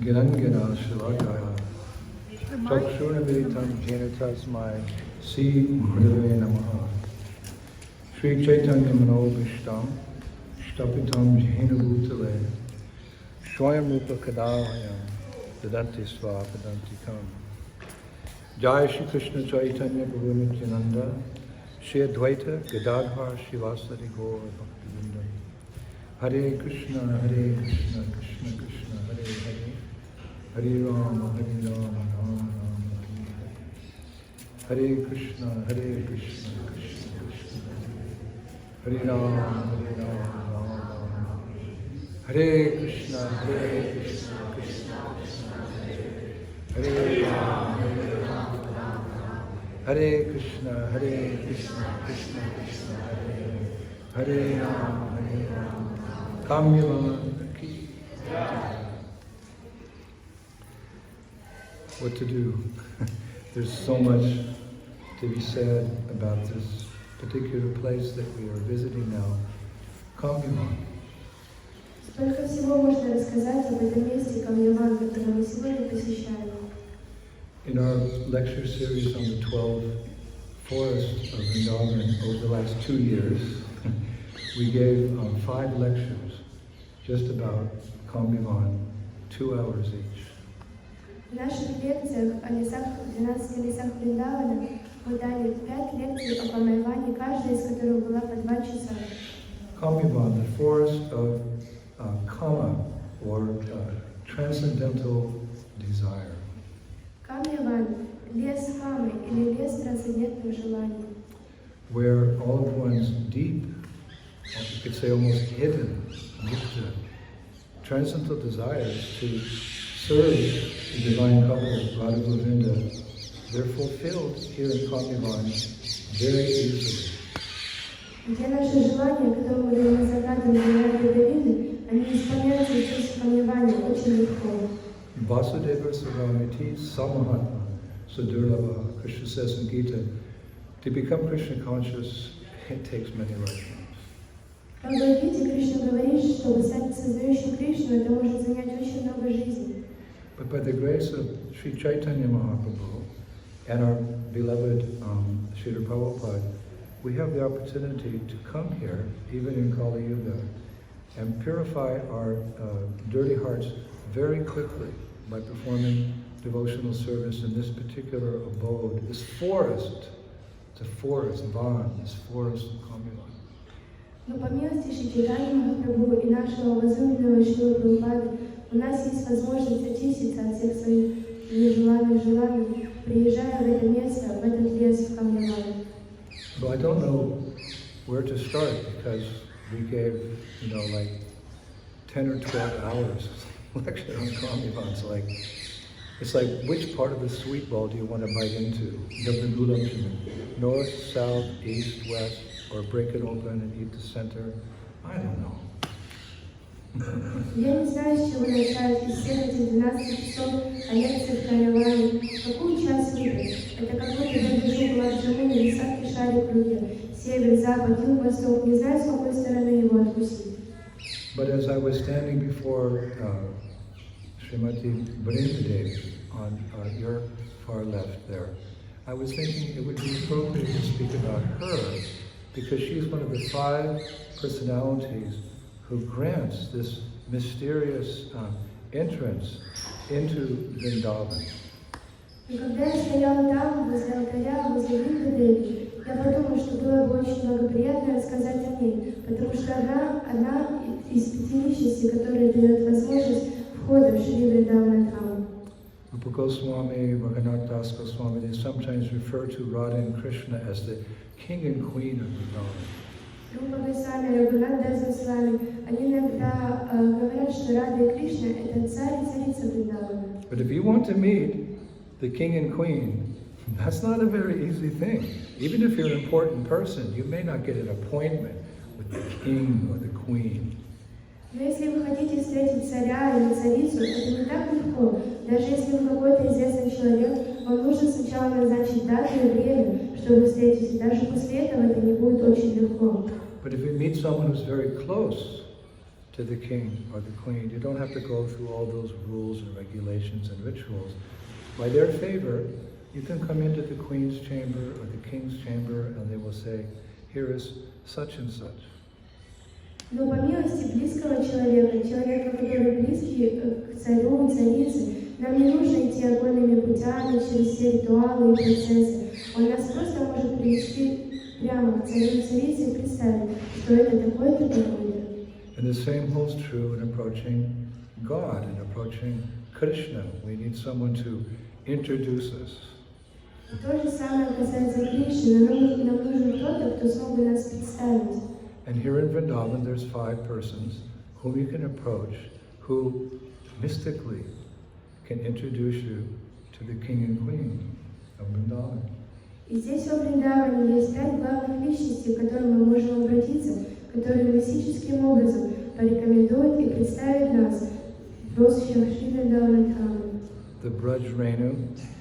Girangana Shivakaya Chakshuna Viritam Jenitasmai Si Gurave Namaha Sri Chaitanya Manobishtam Shtapitam Jena Bhutale Swayam Rupa Kadahayam Dadanti Svapadanti Kam Jai Shri Krishna Chaitanya Prabhu Nityananda Shri Advaita Gadadhar Shivasari Gaur Bhaktivinoda Hare Krishna Krishna Krishna Hare Hare Hare Rama Hare Rama Rama Rama Hare Hare Krishna Krishna Krishna Hare Rama Rama Rama Hare Krishna Krishna Krishna Hare Rama Hare Krishna Krishna Krishna Hare Rama Kamyavan ki. What to do? There's so much to be said about this particular place that we are visiting now, Kamyavan. Сколько всего можно рассказать об этом месте Камьяван, которое мы сегодня посещаем. In our lecture series on the 12 forests of Vrindavan over the last 2 years, we gave 5 lectures just about Kamyavan, 2 hours each. В наших лекциях о 12 лесах Вриндавана мы дали 5 лекций о Камьяване, каждая из которых была по 2 часа. Kamyavan, the forest of Kama, or transcendental desire. Камьяван, лес Камы или лес трансцендентных желаний. Where all of one's deep, you could say almost hidden, transcendental desires to serve the divine couple, Radha Govinda, they're fulfilled here in Kamyavan very easily. Где наши желания, которые мы даем загадам для Рады Говинды, они исполняются здесь в Камьяване очень легко. Vasudeva Saramiti Samahatma Sadurlava, Krishna says in Gita, to become Krishna conscious, it takes many lifetimes. В Бхагавад-гите Кришна говорит, чтобы стать сознающим Кришну, это может занять очень много жизней. But by the grace of Sri Chaitanya Mahaprabhu and our beloved Srila Prabhupada, we have the opportunity to come here, even in Kali Yuga, and purify our dirty hearts very quickly by performing devotional service in this particular abode, this forest. It's a forest, Van, this forest of Kamyavan. Но по милости Шри Чайтаньи Махапрабху и нашего возлюбленного Шрилы Прабхупады у нас есть возможность очиститься от всех своих нежеланных желаний, приезжая в это место, в этот лес в Камьяване. So I don't know where to start because we gave, like 10 or 12 hours lecture on Kamyavan. It's like which part of the sweet ball do you want to bite into? North, south, east, west, or break it open and eat the center? I don't know. Я не знаю, с чего начать из всех этих 12 часов о лекциях в Камьяване. Какую часть выбрать? Это какой-то добежу гладжамун или сладкий шарик в руке. Север, запад, юг, восток. Не знаю, с какой стороны его откусить. But as I was standing before Srimati Vrindavan on your far left there, I was thinking it would be appropriate to speak about her because she's one of the 5 personalities who grants this mysterious entrance into Vrindavan. И когда я стояла там, возле алтаря, возле Вриндадеви, я подумала, что было бы очень благоприятно рассказать о ней, потому что она из 5 личностей, которая дает возможность входа в Шри Вриндавана Дхаму. Rupa Goswami, Raghunath Das Goswami, they sometimes refer to Radha and Krishna as the king and queen of Vrindavan. Рупа Госвами, Рагунат Дас Госвами, они иногда говорят, что Рада и Кришна – это царь и царица Вриндавана. But if you want to meet the king and queen, that's not a very easy thing. Even if you're an important person, you may not get an appointment with the king or the queen. Но если вы хотите встретить царя или царицу, это не так легко. Даже если вы какой-то известный человек, вам нужно сначала назначить дату и время, чтобы встретить. И даже после этого это не будет очень легко. But if you meet someone who's very close to the king or the queen. You don't have to go through all those rules and regulations and rituals. By their favor, you can come into the queen's chamber or the king's chamber and they will say, here is such and such. Но по милости близкого человека, человека, который близкий к царю и царице, нам не нужно идти окольными путями через все ритуалы и процессы. Он нас просто может привести прямо к царю и царице и представить, что это такой-то такой-то. And the same holds true in approaching God and approaching Krishna. We need someone to introduce us. То же самое касается Кришны. Нам нужен кто-то, кто смог бы нас представить. And here in Vrindavan, there's 5 persons whom you can approach, who mystically can introduce you to the king and queen of Vrindavan. И здесь во Вриндаване есть 5 главных личностей, к которым мы можем обратиться, которые мистическим образом порекомендуют и представят нас в просущих Шри Вриндавана Дхаму. The Braj Renu,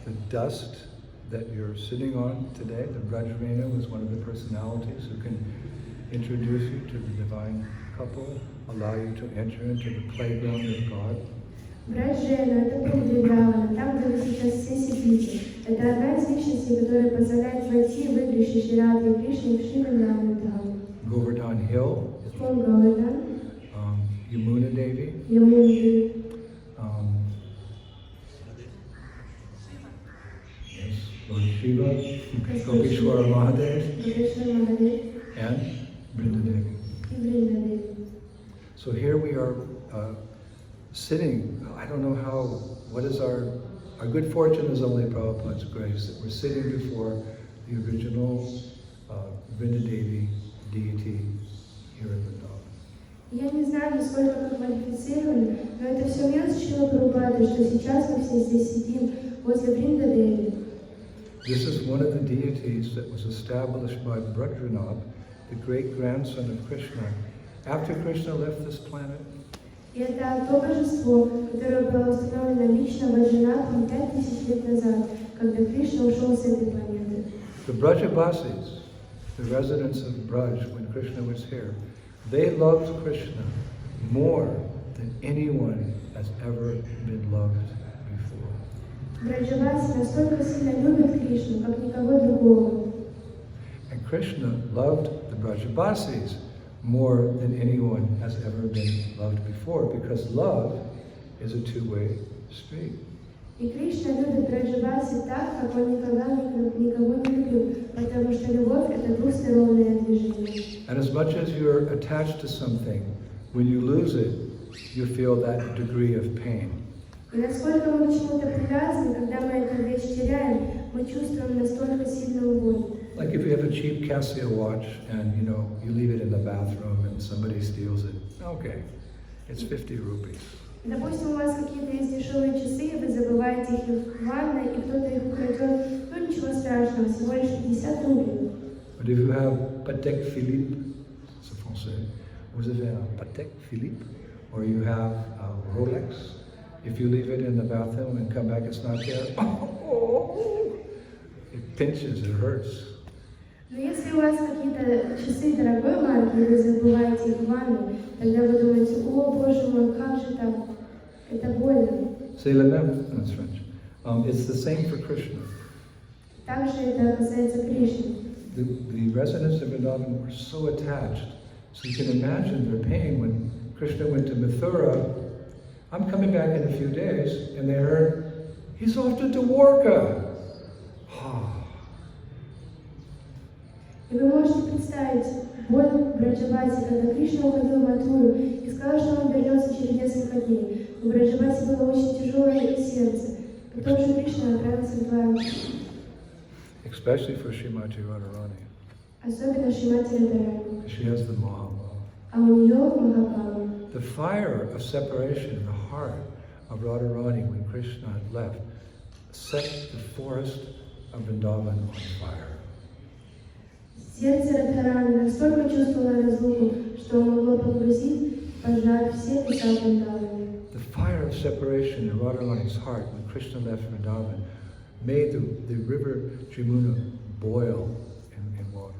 the dust that you're sitting on today, the Braj Renu is one of the personalities who can introduce you to the divine couple, allow you to enter into the playground of God. Браджена — это путь Вриндавана, там, где вы сейчас все сидите. Это одна из личностей, которая позволяет войти в игры Шри Радхи Кришны в Шри Вриндавана Дхаму. Govardhan Hill, Govardhan, Yamuna Devi, Yamuna Devi, yes, Lord Shiva, Gopishwara Mahadev, Gopishwara Mahadev, and Vrindavan. и Vrindavan. So here we are sitting, I don't know what is our good fortune is only Prabhupada's grace, that we're sitting before the original Vrindadevi deity here in Vrindavan. Я не знаю, насколько мы квалифицированы, но это все милость Шрила Прабхупады, что сейчас мы все здесь сидим возле Вриндадеви. This is one of the deities that was established by Brajanath, the great-grandson of Krishna, after Krishna left this planet. И это то божество, которое было установлено лично Баджанатхом 5000 лет назад, когда Кришна ушел с этой планеты. The Brajabasis, the residents of Braj when Krishna was here, they loved Krishna more than anyone has ever been loved before. Браджаваси настолько сильно любят Кришну, как никого другого. And Krishna loved the Brajabasis more than anyone has ever been loved before, because love is a two-way street. И Кришна любит Браджаваси так, как он никогда никого не любил, потому что любовь — это двустороннее движение. And as much as you're attached to something, when you lose it, you feel that degree of pain. И насколько мы к чему-то привязаны, когда мы эту вещь теряем, мы чувствуем настолько сильную боль. Like if you have a cheap Casio watch and you leave it in the bathroom and somebody steals it. Okay, it's 50 rupees. Допустим, у вас какие-то есть дешевые часы, и вы забываете их в ванной, и кто-то их украдет, ну ничего страшного, всего лишь 50 рублей. But if you have Patek Philippe, c'est français, vous avez un Patek Philippe, or you have a Rolex, if you leave it in the bathroom and come back, it's not there. It pinches, it hurts. Но если у вас какие-то часы дорогой марки, и вы забываете их в ванной, тогда вы думаете: о боже мой, как же так? Это больно. C'est le même, that's French. It's the same for Krishna. Также это касается Кришны. The residents of Vrindavan were so attached. So you can imagine their pain when Krishna went to Mathura. I'm coming back in a few days, and they heard, he's off to Dwarka. И вы можете представить боль Браджаваси, когда Кришна уходил в Матуру и сказал, что он вернется через несколько дней. У Браджаваси было очень тяжелое сердце. Потом же Кришна отправился в Дварку. Especially for Srimati Radharani. Особенно Шримати Радхарани. She has the Mahabharata. А у нее Махабхарата. The fire of separation in the heart of Radharani when Krishna had left set the forest of Vrindavan on fire. Сердце Радхарани настолько чувствовало разлуку, что могло погрузить пожар все леса Вриндавана. The fire of separation in Radharani's heart when Krishna left Vrindavan made the river Yamuna boil in water.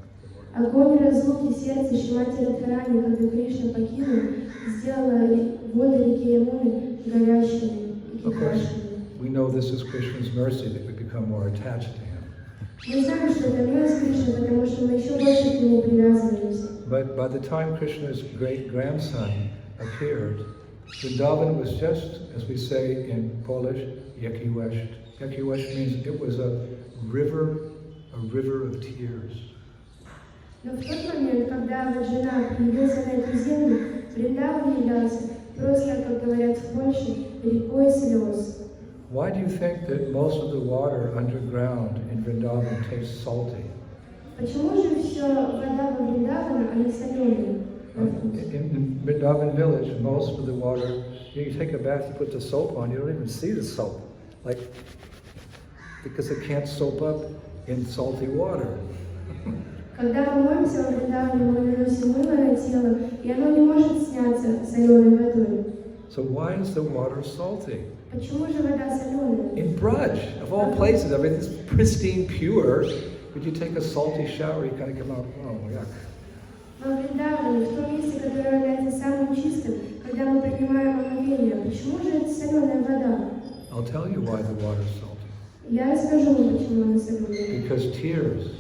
Огонь разлуки сердца Шримати Радхарани, когда Кришна покинул, сделала воды реки Ямуны горячими и Of course, кипящими. we know this is Krishna's mercy that we become more attached to him. Мы знаем, что это милость Кришны, потому что мы еще больше к нему привязываемся. But by the time Krishna's great-grandson appeared, Vrindavan was just, as we say in Polish, Yakiwesht. Yakiwesht means it was a river of tears. Но в тот момент, когда жена появился на эту землю, Вриндаван являлся просто, как говорят в Польше, рекой слез. Why do you think that most of the water underground in Vrindavan tastes salty? Почему же все вода во Вриндаване, а не соленая? In Vrindavan village, most of the water, you take a bath, you put the soap on, you don't even see the soap. Like, because it can't soap up in salty water. Когда мы моемся во Вриндаване, мы наносим мыло на тело, и оно не может сняться соленой водой. So why is the water salty? Почему же вода соленая? In Braj, of all places, everything's pristine, pure. But you take a salty shower, you kind of come out, oh, yuck. Во Вриндаване, в том месте, которое является самым чистым, когда мы принимаем омовение, почему же это соленая вода? I'll tell you why the water's salty. Я расскажу вам, почему она соленая. Because tears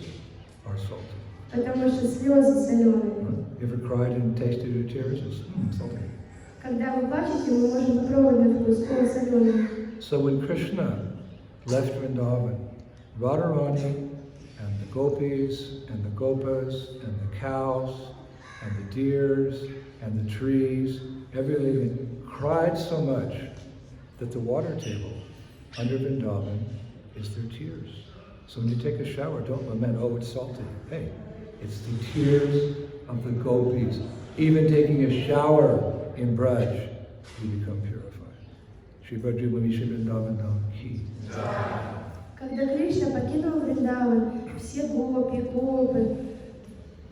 are salty. Потому что слезы соленые. You ever cried and tasted your tears? It's salty. Когда вы плачете, мы можем попробовать на вкус, о, соленый. So when Krishna left Vrindavan, Radharani and the gopis and the gopas and the cows and the deers and the trees, every living cried so much that the water table under Vrindavan is their tears. So when you take a shower, don't lament, oh, it's salty. Hey, it's the tears of the gopis. Even taking a shower in Braj, you become purified. Shri Indradyumna Swami. Когда Кришна покинул Вриндаван, все гопи,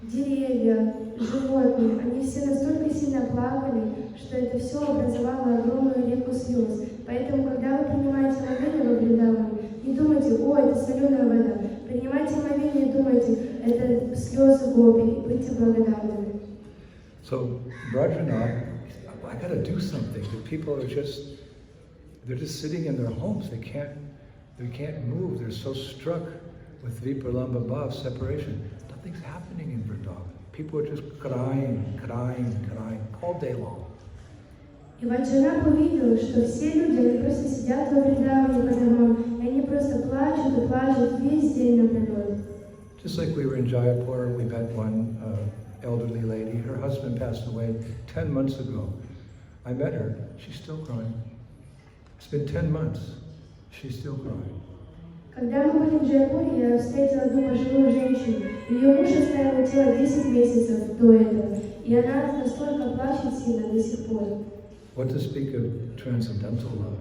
деревья, животные, они все настолько сильно плакали, что это все образовало огромную реку слез. Поэтому, когда вы принимаете омовение во Вриндаване, не думайте, о, это соленая вода. Принимайте омовение и думайте, это слезы гопи, будьте благодарны. So Brajanath, I got to do something. The people are they're just sitting in their homes. They can't move. They're so struck with Vipralamba Bhav, separation. Nothing's happening in Vrindavan. People are just crying all day long. И Ваджанат увидел, что все люди, они просто сидят во Вриндаване по домам, и они просто плачут и плачут весь день напролет. Just like we were in Jaipur, we met one elderly lady. Her husband passed away 10 months ago. I met her. She's still crying. It's been 10 months. She's still crying. Когда мы были в Джайпуре, я встретила одну пожилую женщину. Ее муж оставил тело 10 месяцев до этого, и она настолько плачет сильно до сих пор. What to speak of transcendental love?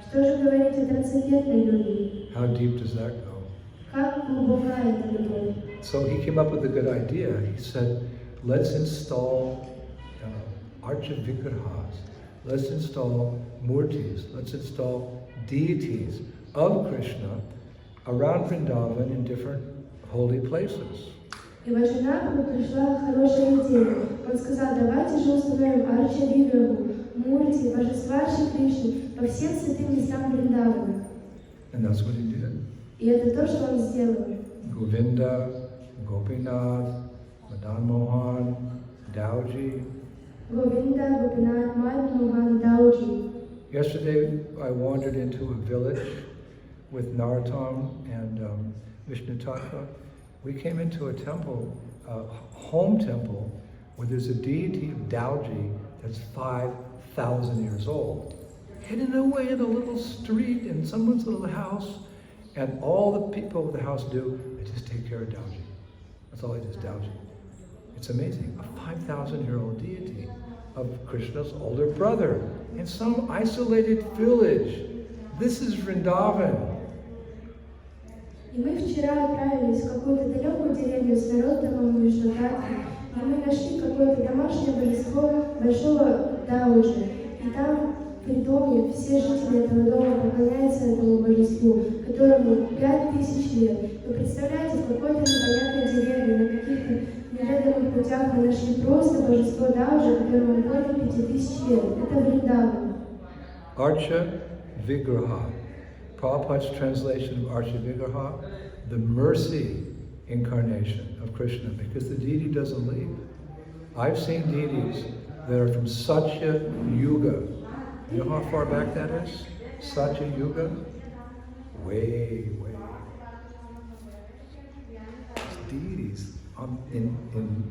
Что же говорить о трансцендентной любви? How deep does that go? Как глубока эта любовь? So he came up with a good idea. He said, let's install Archa Vigrahas. Let's install murtis. Let's install deities of Krishna around Vrindavan in different holy places. И Ваджанату пришла хорошая идея. Он сказал, давайте же установим Арча Виграху, мурти, божества Шри Кришны по всем святым местам Вриндавана. And that's what he did. И это то, что он сделал. Govinda, Gopinath, Madan Mohan, Dauji. Говинда, Гопинат, Мадан Мохан, Dauji. Yesterday I wandered into a village with Narottam and Vishnu Tattva. We came into a temple, a home temple, where there's a deity of Dauji that's 5,000 years old. Hidden away in a little street in someone's little house, and all the people of the house do is just take care of Dauji. That's all it is, Dauji. It's amazing. A 5,000-year-old deity of Krishna's older brother in some isolated village. This is Vrindavan. И мы вчера отправились в какую-то далекую деревню с Наротtamом и Вишнутатом, и мы нашли какое-то домашнее божество большого Дауджи. И там, при доме, все жители этого дома поклоняются этому божеству, которому 5000 лет. Вы представляете, в какой-то непонятной деревне, на каких-то в неведомых путях мы нашли просто божество Даужа, которому более 5000 лет. Это Вриндаван. Archa Vigraha. Prabhupada's translation of Archa Vigraha, the mercy incarnation of Krishna, because the deity doesn't leave. I've seen deities that are from Satya Yuga. You know how far back that is? Satya Yuga? Way. Deities in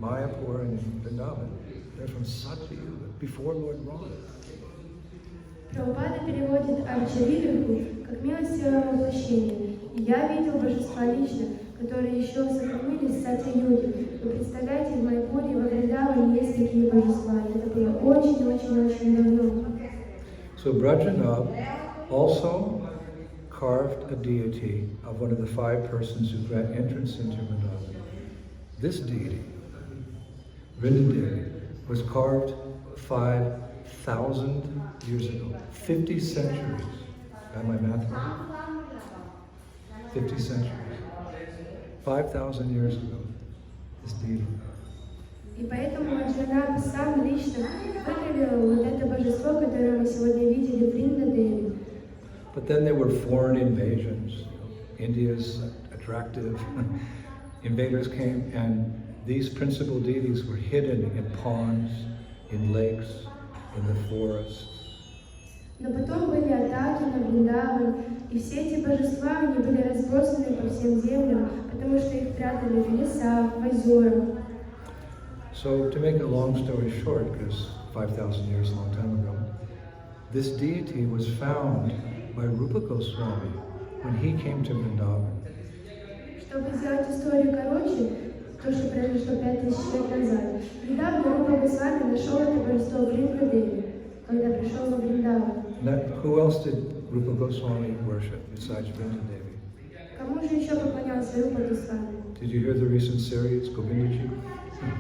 Mayapur and in Vrindavan, they're from Satya Yuga, before Lord Rama. Прабхупада переводит Арча-Виграху как милостивое воплощение. И я видел божества лично, которые еще сохранились в Сатья-Юге. Вы представляете, в Майпуре и во Вриндаване есть такие божества. И это было очень давно. So Brajanav also carved a deity of one of the 5 persons who grant entrance into Vrindavan. This deity, Vrindadevi, was carved 5,000 years ago, 50 centuries. Got my math right? 50 centuries. 5,000 years ago, this deity. И поэтому Арджуна сам лично выгравировал вот это божество, которое мы сегодня видели в Вриндадеве. But then there were foreign invasions. India's attractive invaders came, and these principal deities were hidden in ponds, in lakes, in the forests. Но потом были атаки на Вриндаван, и все эти божества, они были разбросаны по всем землям, потому что их прятали в лесах, в озерах. So to make a long story short, because 5,000 years is a long time ago, this deity was found by Rupa Goswami when he came to Vrindavan. Чтобы сделать историю короче, то, что произошло 5000 лет назад, недавно Рупа Госвами нашел это божество в Вриндадеве, когда пришел во Вриндаван. Who else did Rupa Goswami worship besides Vrindadevi? Кому же еще поклонялся Рупа Госвами? Did you hear the recent series, Govindaji?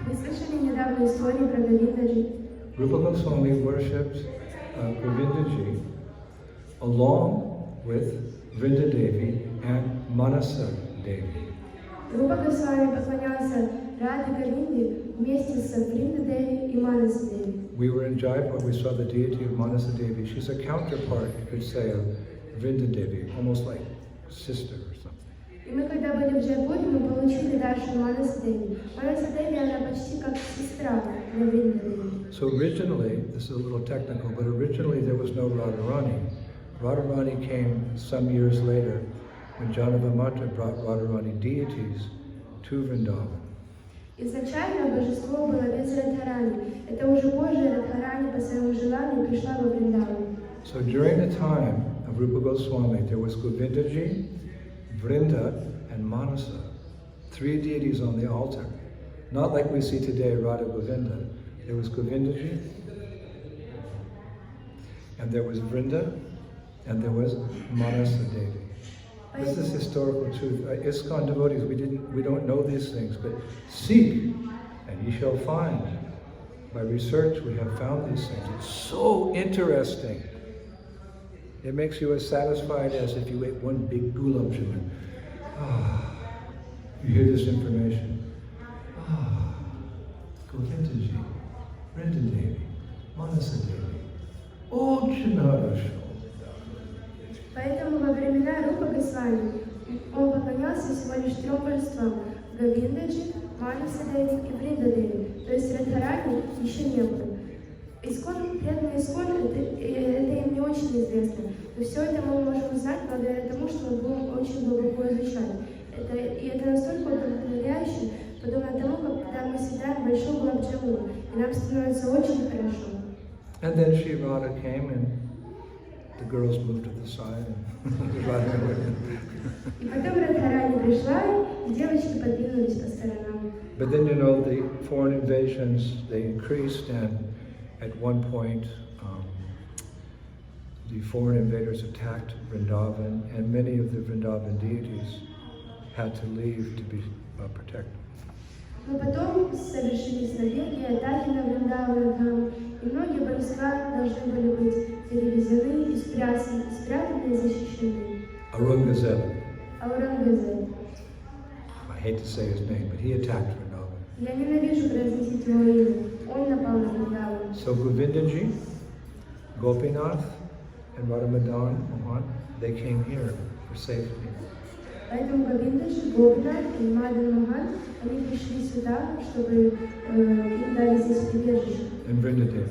Вы слышали недавно историю про Говиндаджи? Rupa Goswami worshipped Govindaji along with Vrindadevi and Manasa Devi. Рупа Госвами поклонялся Раде Говинде вместе с Вриндадеви и Манаса Деви. We were in Jaipur, we saw the deity of Manasa Devi. She's a counterpart, you could say, of Vrindadevi, almost like sister or something. И мы, когда были в Джайпуре, мы получили Даршан Манаса Деви. Манаса Деви, она почти как сестра для Вриндадеви. So originally, this is a little technical, but originally there was no Radharani. Radharani came some years later when Janavamatra brought Radharani deities to Vrindavan. Изначально божество было без Радхарани. Это уже позже Радхарани по своему желанию пришла во Вриндаван. So during the time of Rupa Goswami, there was Govindaji, Vrinda, and Manasa, 3 deities on the altar. Not like we see today, Radha Govinda. There was Govindaji, and there was Vrinda, and there was Manasa Devi. This is historical truth. ISKCON devotees, we don't know these things, but seek, and ye shall find. By research, we have found these things. It's so interesting. It makes you as satisfied as if you ate one big gulab jamun. You hear this information. Govindaji, Vrindadevi, Manasa Devi. Oh, Chinarasho. Поэтому во времена Рупа Госвами он поклонялся всего лишь 3 божествам – Говиндаджи, Манаса Деви и Вриндадеви, то есть Радхарани еще не было. Преданные Искон, это им не очень известно, но все это мы можем узнать благодаря тому, что мы будем очень глубоко изучать. И это настолько вдохновляюще, подобно тому, как когда мы съедаем большой гулаб джамун, и нам становится очень хорошо. And then Shri Radha came and the girls moved to the side and Radha went. И потом Радхарани пришла, и девочки подвинулись по сторонам. But then, you know, the foreign invasions, they increased, and at one point, the foreign invaders attacked Vrindavan, and many of the Vrindavan deities had to leave to be protected. Но потом совершились набеги, атаки на Вриндаван, и многие божества должны были быть перевезены и спрятаны и защищены. Aurangzeb. Aurangzeb. I hate to say his name, but he attacked Vrindavan. Я ненавижу произносить его имя. Он напал на Вриндаван. So Govindaji, Gopinath, and Radha Mohan, they came here for safety. Поэтому Говиндаджи, Гопинат и Мадан Мохан, они пришли сюда, чтобы им дали здесь прибежище. In Vrindavan.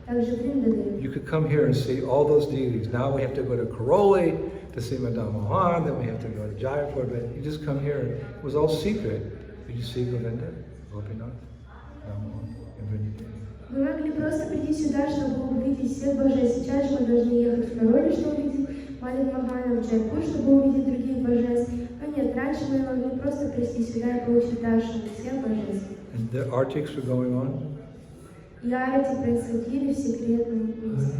Также в Вриндаване. You could come here and see all those deities. Now we have to go to Karoli to see Madame Mohan, then we have to go to Jaipur, but you just come here. It was all secret. Did you see Govinda, Gopinath, Madame Mohan, in Vrindavan? Вы могли просто прийти сюда, чтобы увидеть всех божеств. Сейчас же мы должны ехать в Кароль, чтобы увидеть Мадан Мохана, в Джайпур, чтобы увидеть других божеств. Но нет, раньше мы могли просто прийти сюда и получить даршан всех божеств. And the artics were going on. И арати происходили в секретном месте.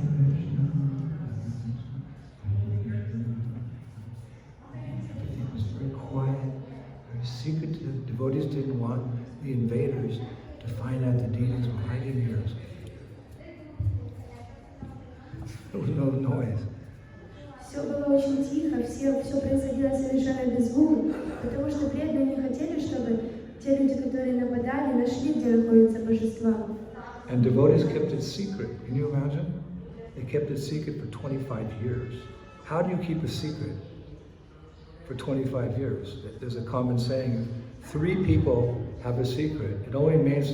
Everything was very quiet, very secretive. Devotees didn't want the invaders to find out the deities were hiding here. There was no noise. Все было очень тихо, все происходило совершенно без звука, потому что преданные не хотели, чтобы те люди, которые нападали, нашли, где находятся божества. And devotees kept it secret. Can you imagine? They kept it secret for 25 years. How do you keep a secret for 25 years? There's a common saying, 3 people have a secret. It only remains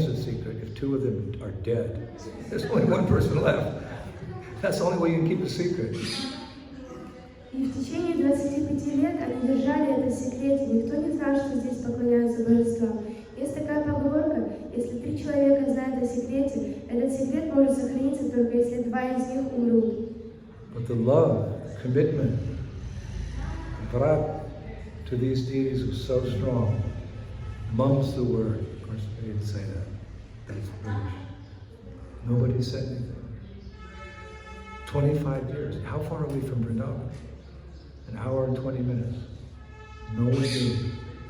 a secret if 2 of them are dead. There's only 1 person left. That's the only way you can keep a secret. И в течение 25 лет они держали это в секрете. Никто не знал, что здесь поклоняются божествам. Есть такая поговорка, если 3 человека знают о секрете, этот секрет может сохраниться только если 2 из них умрут. But the love, the commitment, the vrat to these deities was so strong. Mum's the word. Of course, they didn't say that. That's British. Nobody said anything. 25 years. How far are we from Vrindavan? An hour and 20 minutes. No one knew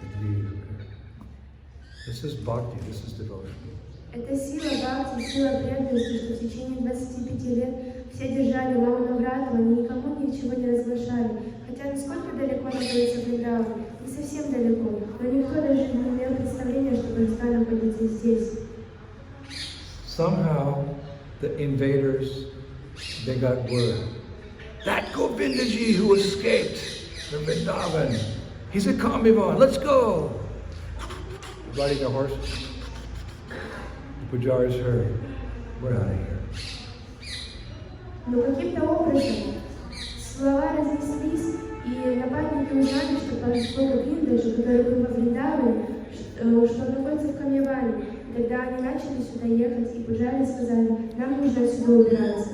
that the deities were here. This is bhakti, this is devotion. Это сила бхакти, сила преданности, что в течение 25 лет все держали Мауна-врату, они никому ничего не разглашали. Хотя насколько далеко находится Вриндаван? Не совсем далеко, но никто даже не имел представления, что божества находятся здесь. Somehow, the invaders, they got word. That Govindaji who escaped from Vrindavan, he's at Kamyavan, let's go! Riding a horse. The pujaris heard, we're out of here. Но каким-то образом слова разнеслись, и нападники узнали, что божество Говиндаджи, который был во Вриндаване, что он находится в Камьяване. Тогда они начали сюда ехать, и пуджари сказали, нам нужно отсюда убираться.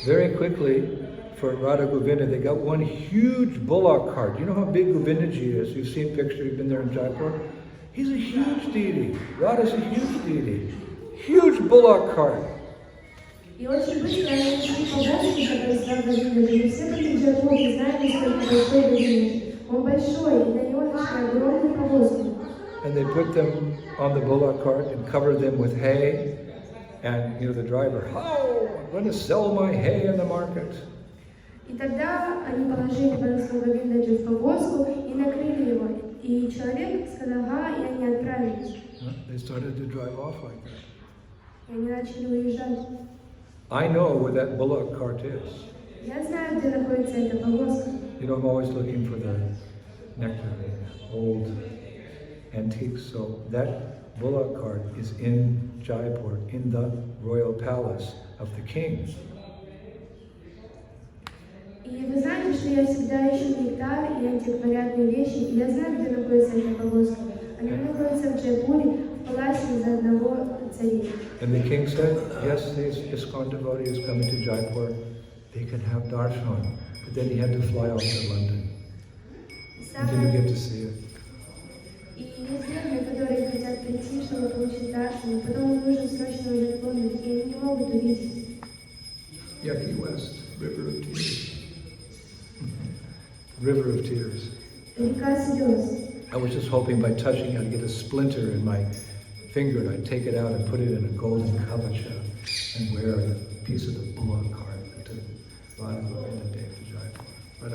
Very quickly, for Radha Govinda, they got one huge bullock cart. You know how big Govindaji is? You've seen pictures, you've been there in Jaipur? He's a huge deity. Radha's a huge deity. Huge bullock cart. И очень быстро они нашли повозки, которые стали Говиндаджи. Мы все были в Джайпуре, знаем, сколько большой Говиндаджи. Он большой, и на него нашли огромную повозку. And they put them on the bullock cart and covered them with hay. And, you know, the driver, oh, I'm going to sell my hay in the market. И тогда они положили божество Говиндаджи в повозку и накрыли его. И человек сказал, ага, и они отправились. They started to drive off like that. И они начали уезжать. I know where that bullock cart is. Я знаю, где находится эта повозка. You know, I'm always looking for the nectar, old antiques. So that bullock cart is in Jaipur, in the royal palace of the king. И вы знаете, что я всегда ищу нектар и антиквариатные вещи, и я знаю, где находится эта повозка. Они находятся в Джайпуре, в паласе за одного царя. And the king said, yes, these ISKCON devotees coming to Jaipur, they can have darshan. But then he had to fly off to London. He didn't get to see it. И есть бедные, которые хотят прийти, чтобы получить даршан, но потом им нужно срочно уезжать в Лондон, и они не могут увидеть. Yucky West, River of Tears. River of Tears. Река слез. I was just hoping by touching it I'd get a splinter in my finger and I'd take it out and put it in a golden kavacha and wear a piece of the bullock cart to Radha Govinda Day to Jaipur. But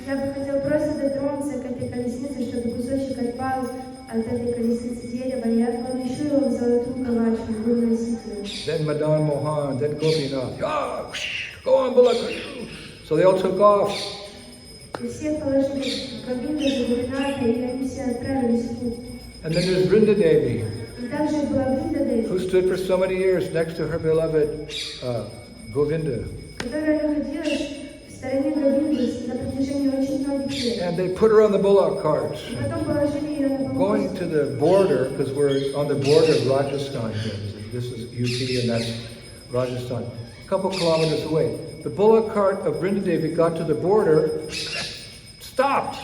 Я бы хотел просто дотронуться к этой колеснице, чтобы кусочек отпал от этой колесницы дерева, и я помещу его в золотую ковачку, буду носить ее. Then Madan Mohan, then Gopinath. Ah, go on, Bullock. So they all took off. И всех положили Говинду, Гопината, и они все отправились в путь. And then there's Vrindadevi, И также была Вриндадеви, who stood for so many years next to her beloved Govinda. которая находилась в стороне Говинды на протяжении очень многих лет. And they put her on the bullock carts, И потом положили ее на going повозку. to the border, because we're on the border of Rajasthan here. This is UP and that's Rajasthan. A couple kilometers away. The bullock cart of Vrindadevi got to the border, stopped.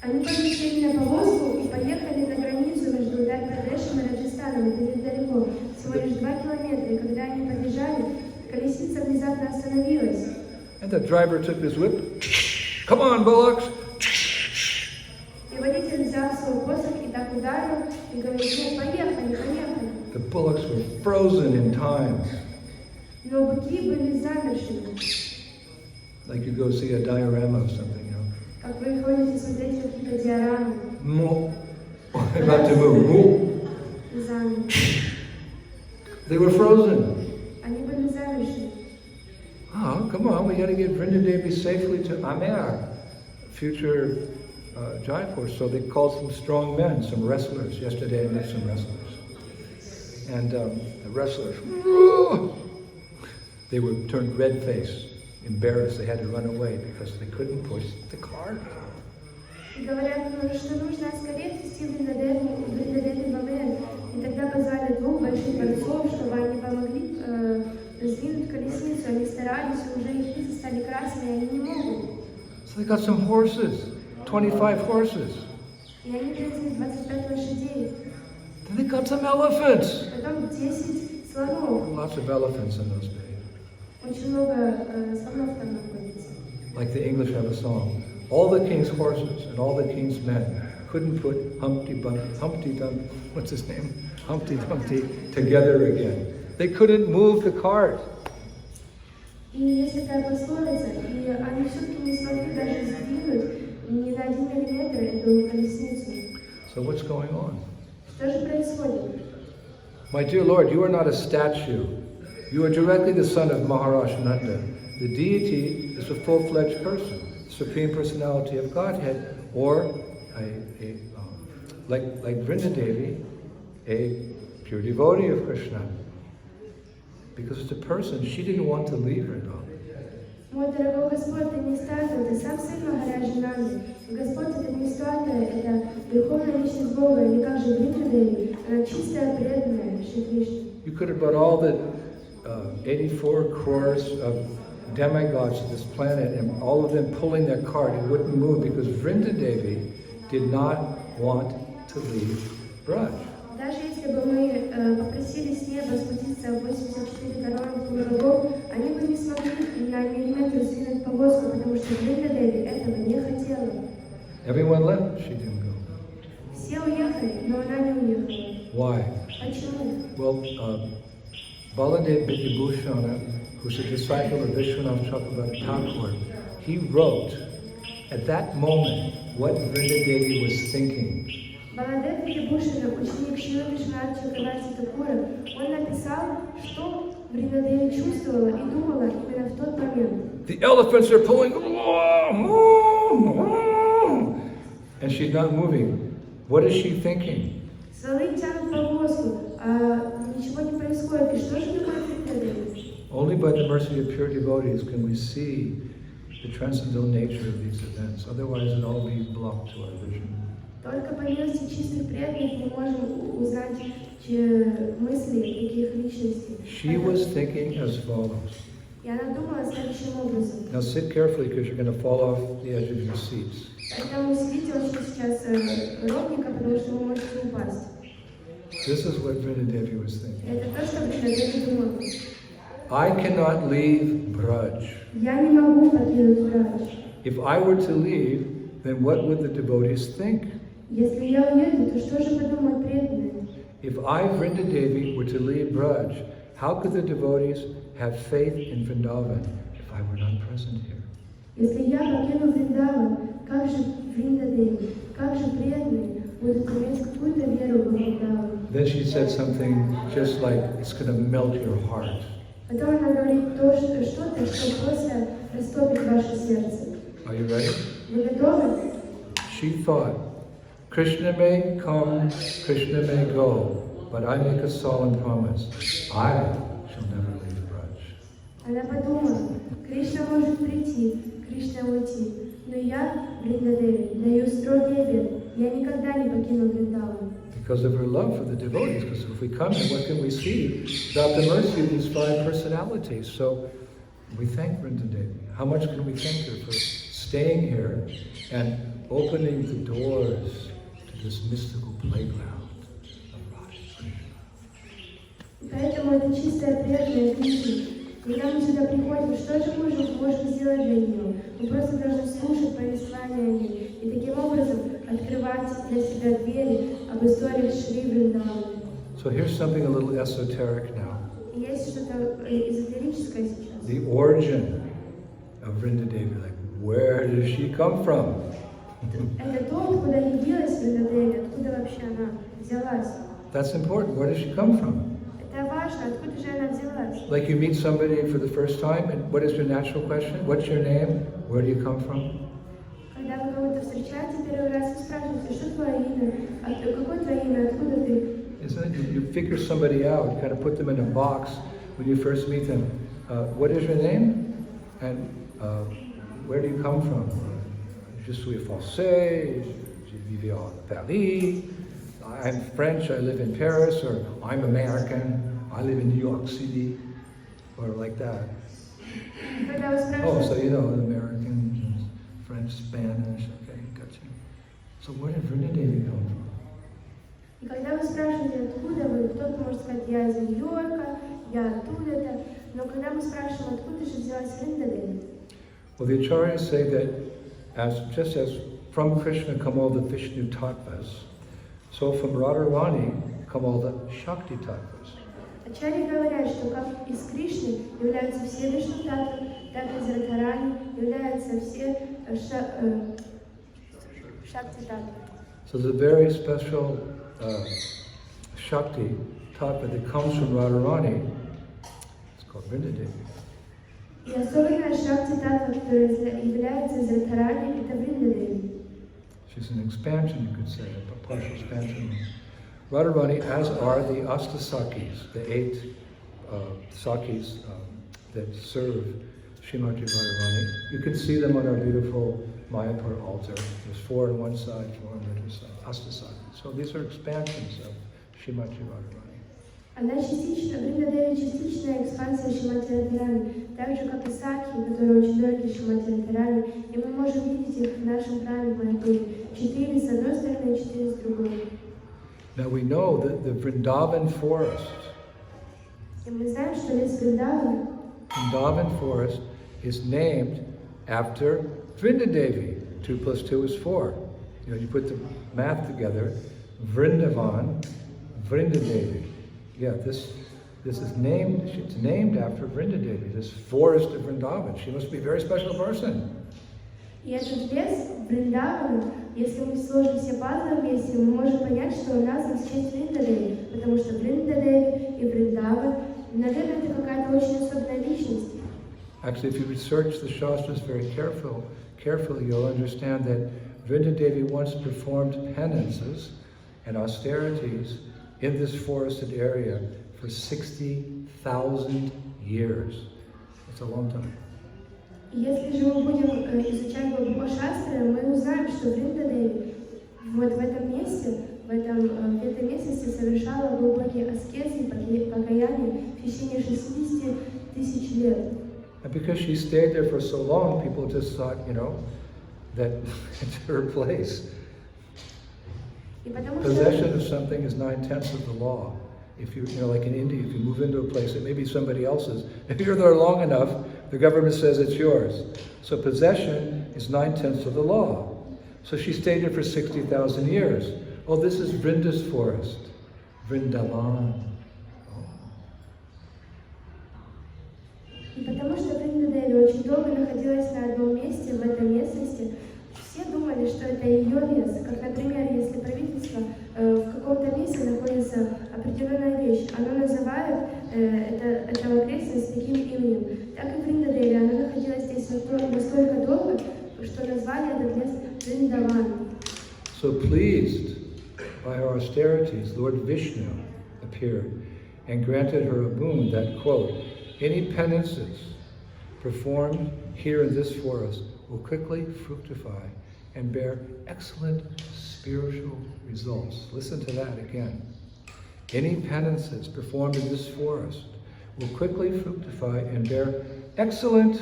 Они поместили на повозку и поехали на границу между Утар-Прадешем и Раджастаном. Это недалеко, всего лишь 2 километра. И когда они побежали, колесница внезапно остановилась. And the driver took his whip. Come on, bullocks. И водитель взял свой посох и так ударил, и говорит: ну, поехали, поехали. The bullocks were frozen in time. Но быки были замершими. Like you go see a diorama of something, you know. Как вы ходите смотреть какие-то диорамы. Moo. About to move. Moo. Замершие. They were frozen. Они были замершими. Oh, come on, we got to get Vrindadevi safely to Amer, future Jaipur. So they called some strong men, some wrestlers. Yesterday I met some wrestlers. And the wrestlers, they were turned red-faced, embarrassed. They had to run away because they couldn't push the cart. И говорят, что нужно скорее ввести Вриндадеви в Амер. И тогда позвали 2 больших борцов, чтобы они помогли сдвинуть колесницу. Они старались, уже их лица стали красными, они не могут. So they got some horses, 25 horses. И они привезли 25 лошадей. Then they got some elephants. Потом 10 слонов. Lots of elephants in those days. Очень много слонов там находится. Like the English have a song. All the king's horses and all the king's men couldn't put Humpty Dumpty, what's his name? Humpty Dumpty together again. They couldn't move the cart. И есть такая пословица, и они все-таки не смогли даже сдвинуть ни на 1 миллиметр эту колесницу. So what's going on? Что же происходит? My dear Lord, you are not a statue. You are directly the son of Maharaj Nanda. The deity is a full-fledged person, Supreme Personality of Godhead, or like Vrindadevi, a pure devotee of Krishna. Because it's a person, she didn't want to leave Vrindavan. Мой дорогой Господь, ты не статуя, ты сам сын Махараджи Нанды. Господь, это не статуя, это верховная личность Бога, или как же Вриндадеви, она чистая, преданная Шри Кришне. You could have brought all the 84 crores of demigods to this planet and all of them pulling their cart. It wouldn't move because Vrindadevi did not want to leave Braj. Даже если бы мы попросили с неба спуститься 84 коронных врагов, они бы не смогли ни на миллиметр сдвинуть повозку, потому что Вриндадеви этого не хотела. Everyone left, she didn't go. Все уехали, но она не уехала. Why? Почему? Well, Baladev Vidyabhushana, who's a disciple of Vishwanath Chakravarti Thakur, he wrote at that moment what Vrindadevi was thinking. Баладев Виджабхушана, ученик Шрила Вишванатха Чакраварти Такура, он написал, что Вриндадеви чувствовала и думала именно в тот момент. The elephants are pulling, and she's not moving. What is she thinking? Слоны тянут повозку, а ничего не происходит. И что же такое Вриндадеви? Only by the mercy of pure devotees can we see the transcendental nature of these events. Otherwise, it all be blocked to our vision. Только по милости чистых преданных мы можем узнать мысли таких личностей. She was thinking as follows. И она думала следующим образом. Now sit carefully because you're going to fall off the edge of your seats. Поэтому сидите очень сейчас ровненько, потому что вы можете упасть. This is what Vrindadevi was thinking. Это то, что Вриндадеви думала. I cannot leave Braj. Я не могу покинуть Брадж. If I were to leave, then what would the devotees think? Если я уеду, то что же подумают преданные? If I, Vrindadevi, were to leave Braj, how could the devotees have faith in Vrindavan if I were not present here? Если я покину Вриндаван, как же Вриндадеви, как же преданные будут иметь какую-то веру в Вриндаван. Then she said something just like, it's going to melt your heart. Потом она говорит что-то, что просто растопит ваше сердце. Are you ready? Вы готовы? She thought, Krishna may come, Krishna may go, but I make a solemn promise, I shall never leave Braj. Она подумала, Кришна может прийти, Кришна уйти, но я, Вриндадеви, даю строгий обет, я никогда не покину Вриндаван. Because of her love for the devotees, because if we come here, what can we see without the mercy of these five personalities? So we thank Vrindadevi. How much can we thank her for staying here and opening the doors to this mystical playground of Radha Krishna? Поэтому это чистая преданная Кришне. Когда мы сюда приходим, что же мы можем сделать для нее? Мы просто должны слушать повествования о ней и таким образом открывать для себя двери об историях Шри Вриндавана. So here's something a little esoteric now. Есть что-то эзотерическое сейчас. The origin of Vrindadevi, like where does she come from? Это то, откуда явилась Вриндадеви, откуда вообще она взялась. That's important. Where does she come from? Это важно, откуда же она взялась. Like you meet somebody for the first time, and what is your natural question? What's your name? Where do you come from? Когда вы кого-то встречаете первый раз, вы спрашиваете, что твое имя, какое твое имя, откуда ты? Isn't it? You figure somebody out, you kind of put them in a box when you first meet them. What is your name? And where do you come from? Je suis français, je vis en Paris. I'm French, I live in Paris, or I'm American, I live in New York City, or like that. Когда вы Oh, so спрашиваете, you know, American, French, Spanish, okay, got you. So where did Vrindadevi come from? и когда вы спрашиваете, откуда вы, кто-то может сказать, я из Нью-Йорка, я оттуда-то, но когда мы спрашиваем, откуда же взялась Вриндадеви, Well, the acharyas say that just as from Krishna come all the Vishnu tattvas, so from Radharani come all the Shakti tattvas. ачарьи говорят, что как из Кришны являются все Вишну татвы, так и из Радхарани являются все Шакти татвы. So there's a very special Shakti tattva that comes from Radharani. It's called Vrindadevi. И особенная Шакти татва, которая является из Радхарани, это Вриндадеви. She's an expansion, you could say, a partial expansion. Radharani, as are the Astasakis, the 8 Sakis that serve Srimati Radharani. You can see them on our beautiful Mayapur altar. There's 4 on one side, 4 on the other side, Astasakis. So these are expansions of Srimati Radharani. Она частично, Вриндадеви частичная экспансия Шримати Радхарани, так же как и Сакхи, которые очень дороги Шримати Радхарани, и мы можем видеть их в нашем храме в Майяпуре. 4 с одной стороны и 4 с другой. Now we know that the Vrindavan forest, И мы знаем, что лес Вриндавана, Vrindavan forest is named after Vrindadevi. 2 plus 2 is 4. You know, you put the math together, Vrindavan, Vrindadevi. Yeah, this is named, it's named after Vrindadevi, this forest of Vrindavan. She must be a very special person. и этот лес Вриндавана, если мы сложим все пазлы вместе, мы можем понять, что он назван в честь Вриндадеви, потому что Вриндадеви и Вриндаван, наверное, это какая-то очень особенная личность. Actually, if you research the Shastras very carefully, you'll understand that Vrindadevi once performed penances and austerities in this forested area for 60,000 years. It's a long time. Если же мы будем изучать глубоко шастры, мы узнаем, что Вриндадеви вот в этом месте, в этой местности совершала глубокие аскезы и покаяние в течение 60 тысяч лет. And because she stayed there for so long, people just thought, you know, that it's her place. И потому что Possession of something is 9/10 of the law. If you know, like in India, if you move into a place, it may be somebody else's. If you're there long enough, the government says it's yours. So possession is 9/10 of the law. So she stayed there for 60,000 years. Oh, this is Vrinda's forest, Vrindavan. И потому что Вриндадеви очень долго находилась на одном месте, в этой местности, все все думали, что это ее лес. Как, например, если правительство в каком-то месте находится определенная вещь, оно называет эту окрестность таким именем. Так и в Вриндадеве она находилась здесь настолько долго, что назвали этот лес Vrindavan. So pleased by her austerities, Lord Vishnu appeared and granted her a boon that, quote, any penances performed here in this forest will quickly fructify and bear excellent spiritual results. Listen to that again. Any penances performed in this forest will quickly fructify and bear excellent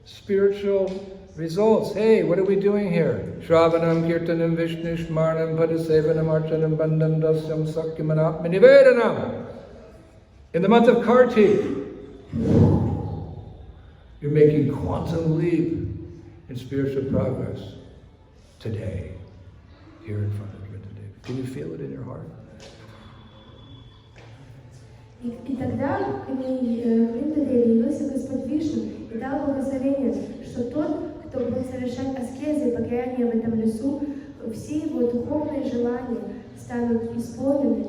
spiritual results. Hey, what are we doing here? Shravanam, Kirtanam, Vishnu, Shmarnam, Padasevanam, Archanam, Bandam, Dasyam, Sakyamanam, Nivedanam. In the month of Kartik, you're making quantum leap in spiritual progress today, here in front of Vrindavan. Can you feel it in your heart? И тогда к Вриндадеве явился Господь Вишну и дал благословение, что тот, кто будет совершать аскезы и покаяние в этом лесу, все его духовные желания станут исполнены.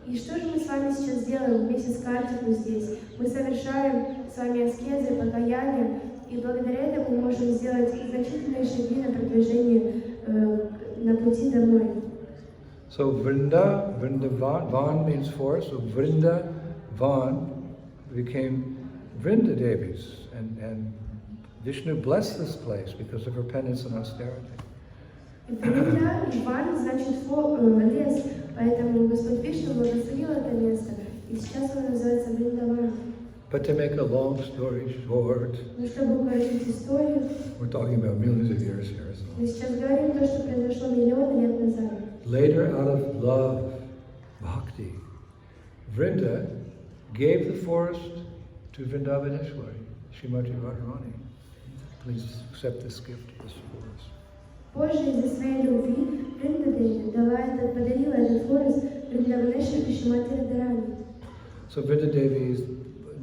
И что же мы с вами сейчас делаем вместе с Картиком здесь? Мы совершаем с вами аскезы, покаяние, и благодаря этому мы можем сделать значительные шаги на продвижении на пути домой. So Vrindavan means forest, so Vrindavan became Vrindadevi's, and Vishnu blessed this place because of her penance and austerity. Вриндаван значит лес, поэтому Господь Вишну благословил это место, и сейчас оно называется Вриндаван. But to make a long story short, Но чтобы укоротить историю, we're talking about millions of years here. So. мы сейчас говорим то, что произошло миллионы лет назад. Later, out of love, bhakti, Vrinda gave the forest to Vrindavaneshwari, Srimati Radharani. Please accept this gift of this forest. Позже из-за своей любви Вриндадеви подарила этот форест Вриндаванешвари Шримати Радharani. So Vrindadevi is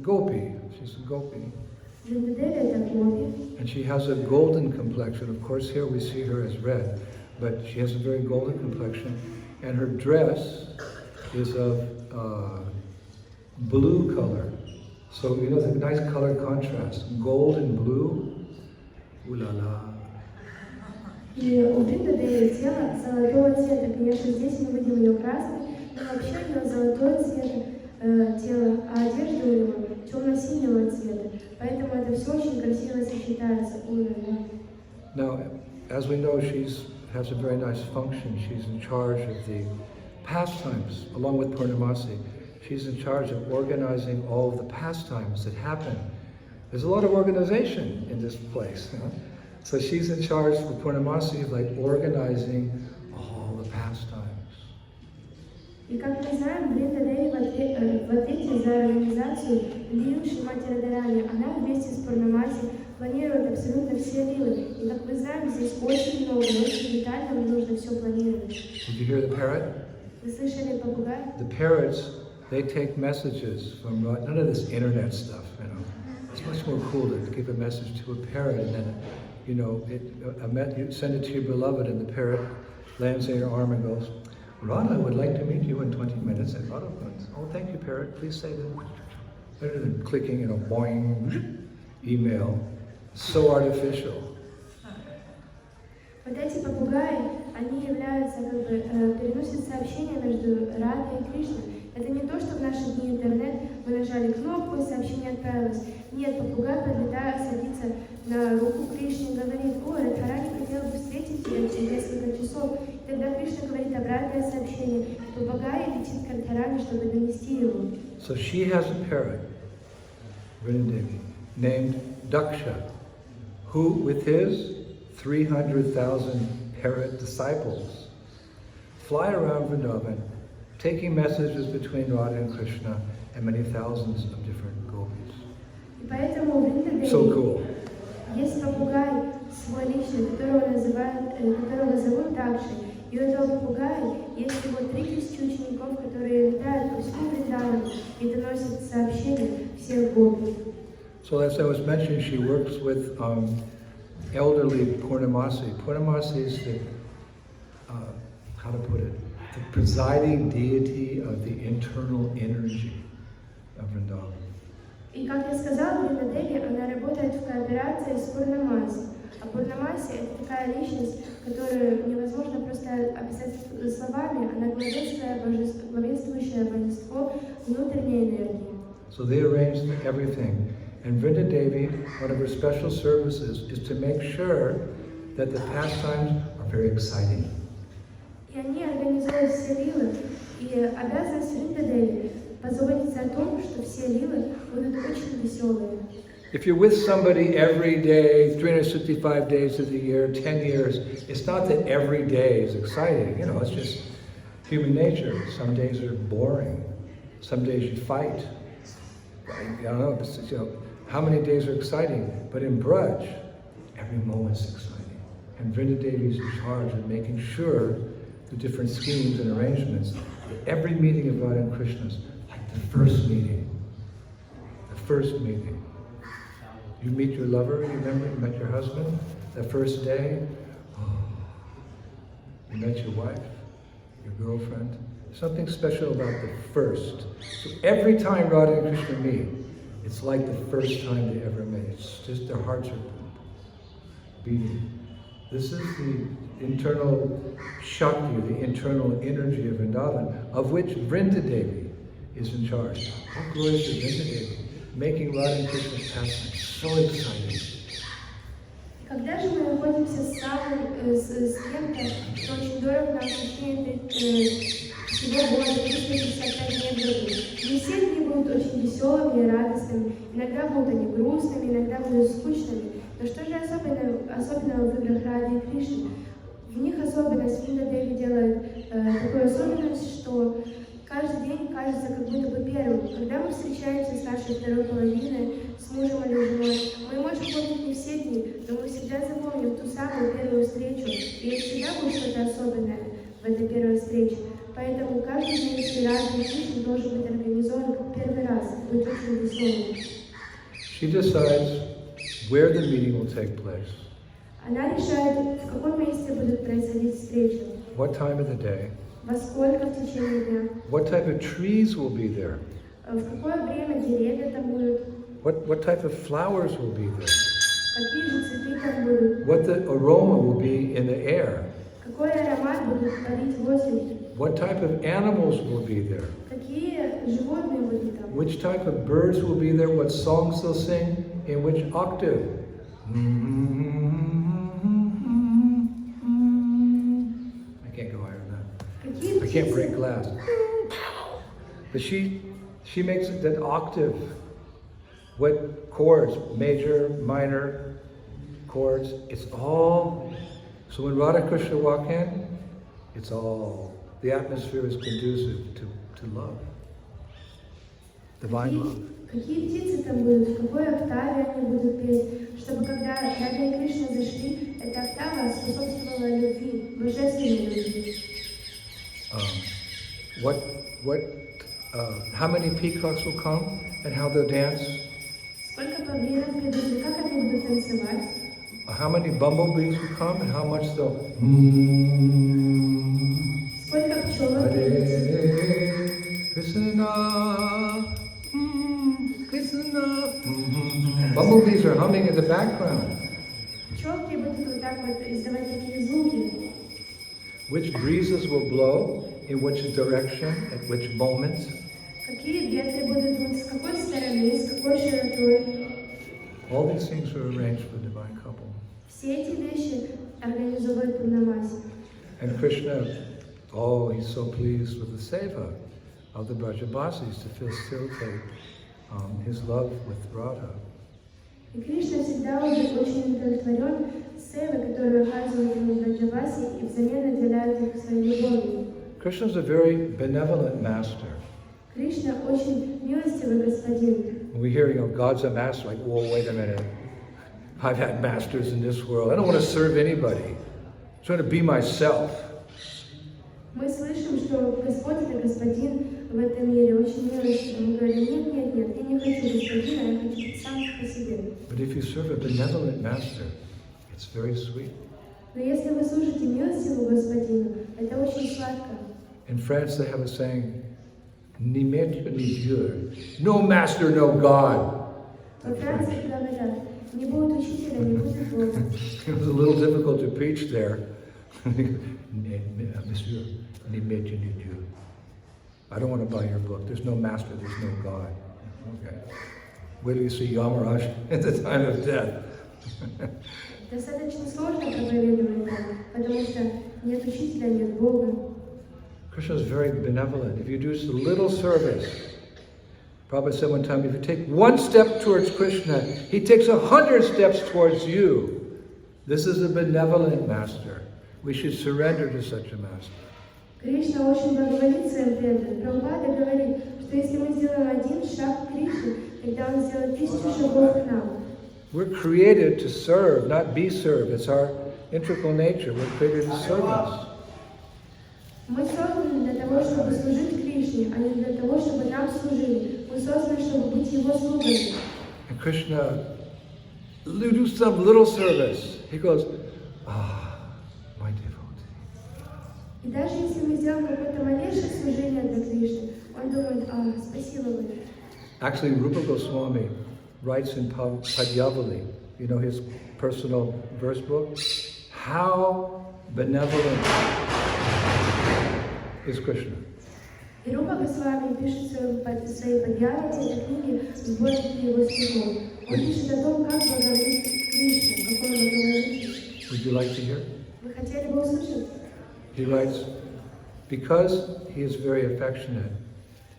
Gopi, she's a Gopi. Вриндадеви это Гопи. And she has a golden complexion. Of course, here we see her as red, but she has a very golden complexion. And her dress is of blue color. So, you know, the nice color contrast. Gold and blue. Ooh la la. И у Вриндадеви тело золотого цвета. Конечно, здесь мы видим ее красный, но вообще у нее золотое цвета тело, а одежда у него темно-синего цвета. Поэтому это все очень красиво сочетается. Now, as we know, she has a very nice function. She's in charge of the pastimes, along with Purnamasi. She's in charge of organizing all of the pastimes that happen. There's a lot of organization in this place. You know? So she's in charge for Purnamasi of like organizing all the pastimes. И как мы знаем, Вриндадеви в ответе за организацию лил Шримати Радharani. Она вместе с Пурнамаси планирует абсолютно все лилы. И как мы знаем, здесь очень много, очень детально нужно все планировать. Did you hear the parrot? Вы слышали попугай? The parrots, they take messages from none of this internet stuff, you know. It's much more cool to give a message to a parrot and then, you know, you send it to your beloved and the parrot lands in your arm and goes, Radha would like to meet you in 20 minutes. And Radha goes, oh, thank you, parrot. Please say that. Better than clicking, you know, boing, email. So artificial. Вот эти попугаи, они являются, переносят сообщения между Радой и Кришной. Это не то, что в наши дни интернет, мы нажали кнопку, и сообщение отправилось. Нет, попугай, подлетая, садится на руку Кришны и говорит, ой, Радхарани хотел бы встретить тебя через несколько часов. И тогда Кришна говорит обратное сообщение. Попугай летит к Радхарани, чтобы донести его. So she has a parrot, Vrindavan, named Daksha, who with his 300,000 parrot disciples fly around Vrindavan, taking messages between Radha and Krishna and many thousands of different gopis. И поэтому в Вриндаване So cool. есть попугай свой личный, которого зовут Дакши. И у этого попугая есть всего 3000 учеников, которые летают по всему Вриндавану и доносят сообщения всех гопи. So as I was mentioning, she works with elderly Purnamasi. Purnamasi is the, how to put it, the presiding deity of the internal energy of Vrindavan. И как я сказала, Вриндадеви, она работает в кооперации с Пурнамаси. А Пурнамаси — это такая личность, которую невозможно просто описать словами. Она главенствующее божество внутренней энергии. So they arranged everything. And Vrindadevi, one of her special services is to make sure that the pastimes are very exciting. И они организуют все лилы, и обязанность Вриндадеви позаботиться о том, что все лилы будут очень веселые. If you're with somebody every day, 365 days of the year, 10 years, it's not that every day is exciting. You know, it's just human nature. Some days are boring. Some days you fight. I don't know, you know, how many days are exciting? But in Braj, every moment's exciting. And Vrindadevi is in charge of making sure the different schemes and arrangements. Every meeting of Radha and Krishna is like the first meeting. The first meeting. You meet your lover, you remember, you met your husband, that first day. Oh, you met your wife, your girlfriend. Something special about the first. So every time Radha and Krishna meet, it's like the first time they ever met. It's just their hearts are beating. This is the internal Shakti, the internal energy of Vrindavan, of which Vrindadevi is in charge. Oh, glory to Vrindadevi, making Radha and Krishna's pastime so exciting. Когда же мы находимся с кем-то, кто очень дорог нам в течение всего года, 365 дней в году, не все дни будут очень веселыми и радостными, иногда будут они грустными, иногда будут скучными. Но что же особенного в играх Рады и Кришны? В них особенность Вриндадеви делает такую особенность, что каждый день кажется как будто бы первым. Когда мы встречаемся с нашей второй половиной, с мужем или женой, мы можем помнить не все дни, но мы всегда запомним ту самую первую встречу, и всегда будет что-то особенное в этой первой встрече. Поэтому каждый день Рады и Кришны должен быть организован как первый раз, быть очень веселым. She decides where the meeting will take place. Она решает, в каком месте будут происходить встречи. What time of the day? Во сколько в течение дня. What type of trees will be there? В какое время деревья там будут. What type of flowers will be there? Какие же цветы там будут. What the aroma will be in the air? Какой аромат будет парить в воздухе. What type of animals will be there? Какие животные будут там. Which type of birds will be there? What songs they'll sing? In which octave? I can't go higher than that. I can't break glass. But she makes it that octave. What chords? Major, minor chords. It's all. So when Radha Krishna walk in, it's all. The atmosphere is conducive to love. Divine love. Какие птицы там будут, в какой октаве они будут петь, чтобы когда Рада и Кришна зашли, эта октава способствовала любви, божественной любви. How many peacocks will come and how they'll dance? Сколько павлинов придут и как они будут танцевать? How many bumblebees will come and how much they'll. Сколько пчелок придут? Krishna, Krishna. Bumblebees are humming in the background. Пчелки будут вот так вот издавать такие звуки. Which breezes will blow, in which direction, at which moment. Какие ветры будут дуть, с какой стороны, с какой широтой. All these things are arranged for the divine couple. Все эти вещи организовывает Пурнамаси. And Krishna, oh, he's so pleased with the seva of the Brajabasis to facilitate his love with Radha. И Кришна всегда очень удовлетворен севой, которую оказывает ему Браджаваси, и взамен наделяет их своей любовью. Krishna is a very benevolent master. Кришна очень милостивый господин. When we hear, God's a master, like, whoa, wait a minute. I've had masters in this world. I don't want to serve anybody. I'm trying to be myself. Мы слышим, что Господь это господин в этом мире, очень милостивый. Мы говорим, нет, я не хочу господина, я хочу быть сам по себе. But if you serve a benevolent master, It's very sweet. Но если вы служите милостивому Господину, это очень сладко. In France, they have a saying, ni maître ni Dieu, no master, no God. Во Франции говорят, не будет учителя, не будет Бога. It was a little difficult to preach there. Monsieur, ni maître ni Dieu. I don't want to buy your book. There's no master, there's no God. Okay. Where do you see Yamaraj at the time of death? Достаточно сложно проповедовать это, потому что нет учителя, нет Бога. Krishna is very benevolent. If you do just a little service, Prabhupada said one time, if you take one step towards Krishna, he takes 100 steps towards you. This is a benevolent master. We should surrender to such a master. Кришна очень благоволит своим преданным. Прабхупада говорит, что если мы сделаем один шаг к Кришне, тогда он сделает 1000 шагов к нам. We're created to serve, not be served. It's our integral nature. We're created to service. Мы созданы для того, чтобы служить Кришне, а не для того, чтобы нам служили. Мы созданы, чтобы быть Его слугами. And Krishna, you do some little service. He goes, my devotee. И даже если мы сделаем какое-то малейшее служение для Кришны, он думает, спасибо вам. Actually, Rupa Goswami writes in Padyavali, you know, his personal verse book, how benevolent is Krishna. И Рупа Госвами пишет в своей Падьявате, это книги, сборники его стихов. Он пишет о том, как благоволит Кришна, какой он благоволит. Would you like to hear? Вы хотели бы услышать? He writes, because he is very affectionate,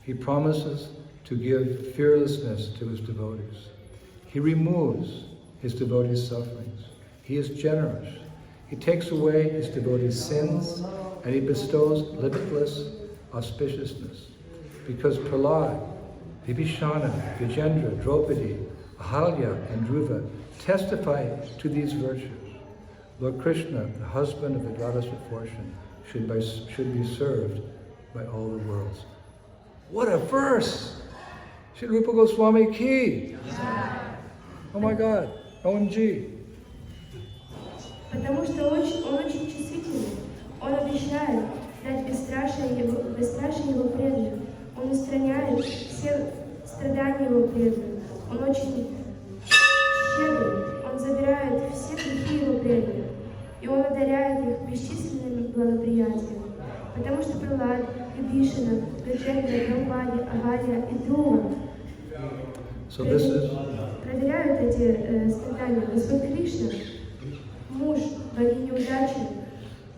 he promises to give fearlessness to his devotees. He removes his devotees' sufferings. He is generous. He takes away his devotees' sins, and he bestows limitless auspiciousness. Because Prahlad, Vibhishana, Vijendra, Draupadi, Ahalya, and Dhruva testify to these virtues. Lord Krishna, the husband of the goddess of fortune, should be served by all the worlds. What a verse! Shri Rupa Goswami ki! Oh my God, OMG! Потому что он очень чувствительный. Он обещает дать бесстрашие его преданным. Он устраняет все страдания его преданных. Он очень щедрый. Он забирает все грехи его преданных. И он одаряет их бесчисленными благоприятиями. Потому что Пралад, Вибхишана, Виджендра, Драупади, Агалия и Друва проверяют эти страдания. Господь Кришна, муж богини удачи,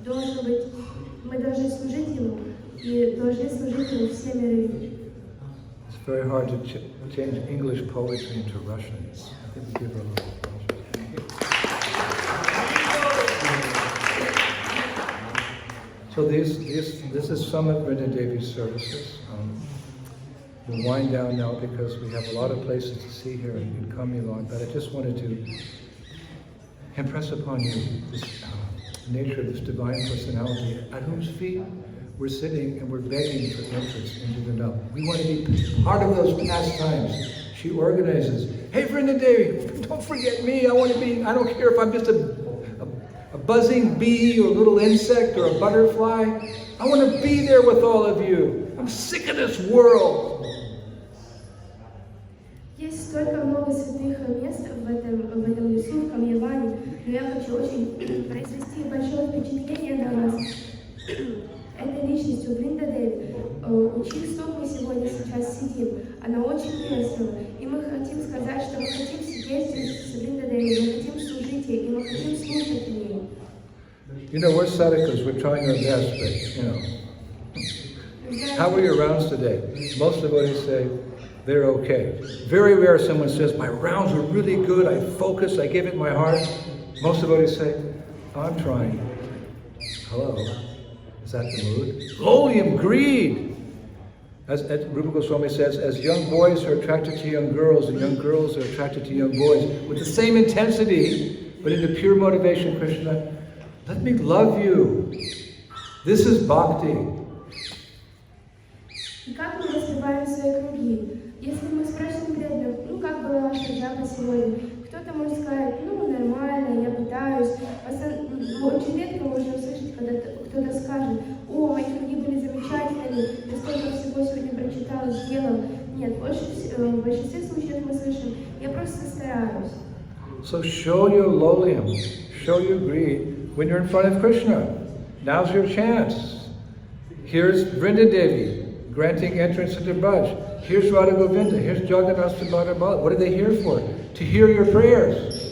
должен быть, мы должны служить ему и должны служить ему все миры. It's very hard to change English poetry into Russian. I think we give her a little So this is some of Vrindadevi's services. We'll wind down now because we have a lot of places to see here in Kamyavan, but I just wanted to impress upon you this nature of this divine personality at whose feet we're sitting and we're begging for entrance into the Vrindavan. We want to be part of those pastimes. She organizes, hey Vrindadevi, don't forget me, I want to be, I don't care if I'm just a buzzing bee or a little insect or a butterfly. I want to be there with all of you. I'm sick of this world. Есть столько много святых мест в этом лесу, в Камьяване, но я хочу очень произвести большое впечатление на вас. Этой личностью Вриндадеви, у чьих стоп мы сейчас сидим, она очень милостива. И мы хотим сказать, что мы хотим сидеть здесь с Вриндадеви, мы хотим служить ей, и мы хотим слушать о ней. You know, we're sadhakas, we're trying our best, but, you know. How were your rounds today? Most devotees say they're okay. Very rare someone says, my rounds were really good, I focused, I gave it my heart. Most devotees say, I'm trying. Hello? Is that the mood? Lolium, greed! As Rupa Goswami says, as young boys are attracted to young girls, and young girls are attracted to young boys, with the same intensity, but in the pure motivation, Krishna, let me love you. This is bhakti. И как мы раскрываем свои круги? Если мы спросим преданных, как была ваша жаба сегодня? Кто-то может сказать, нормально, я пытаюсь, Очень редко можно услышать, когда кто-то скажет: «О, мои книги были замечательными, я столько всего сегодня прочитал, сделал». Нет, в большинстве случаев мы слышим: «Я просто стараюсь». So show your lowlium, show your greed when you're in front of Krishna. Now's your chance. Here's Vrindadevi granting entrance into Braj. Here's Radha Govinda. Here's Jagannath Subhadra. What are they here for? To hear your prayers.